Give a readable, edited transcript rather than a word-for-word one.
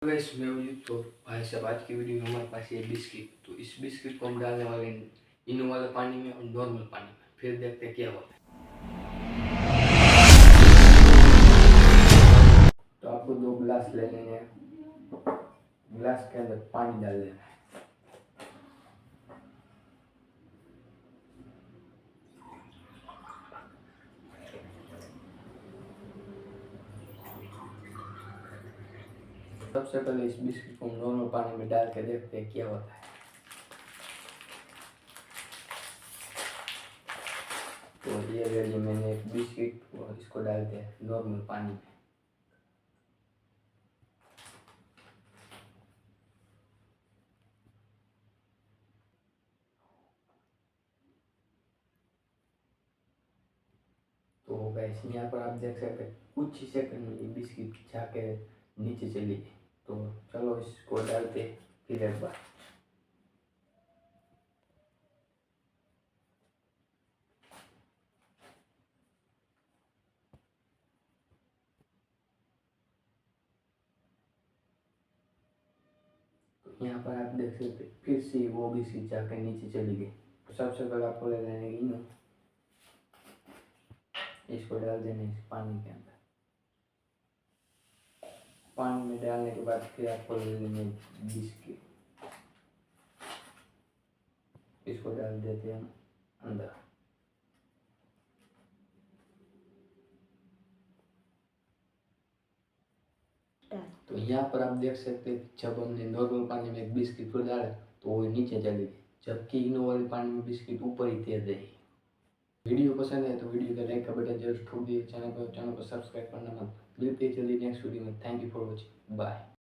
Guys मैं हूं तो भाई साहब आज की वीडियो में हमारे पास ये बिस्किट। तो इस बिस्किट को हम डालने वाले हैं इनो वाले पानी में और नॉर्मल पानी में। फिर देखते हैं क्या होता है। तो आपको 2 गिलास ले लेने हैं। गिलास के अंदर पानी डाल देना है। सबसे पहले इस बिस्किट को नॉर्मल पानी में डाल के देखते हैं क्या होता है। तो ये रेडी, मैंने एक बिस्किट और इसको डालते हैं नॉर्मल पानी में। तो गाइस यहाँ पर आप देख सकते हैं कुछ ही सेकंड में ये बिस्किट जाके नीचे चली गई। तो चलो इसको डालते फिर एक बार। तो यहाँ पर आप देख सकते हैं फिर से वो बिस्किट जाके नीचे चली गई। तो सबसे पहले आपको ले लेने की ना, इसको डाल देना इस पानी के अंदर। पानी में डालने के बाद फिर आपको ले लेने बिस्किट, इसको डाल देते हैं अंदर। तो यहाँ पर आप देख सकते हैं जब हमने नॉर्मल पानी में एक बिस्किट को डाला तो वो नीचे चली गई, जबकि इनो वाले पानी में बिस्किट ऊपर ही तैर रही। वीडियो पसंद है तो वीडियो का लाइक का बटन जरूर ठोक दिए। चैनल को सब्सक्राइब करना मत। मिलते हैं जल्दी नेक्स्ट वीडियो में। Thank you for watching. Bye.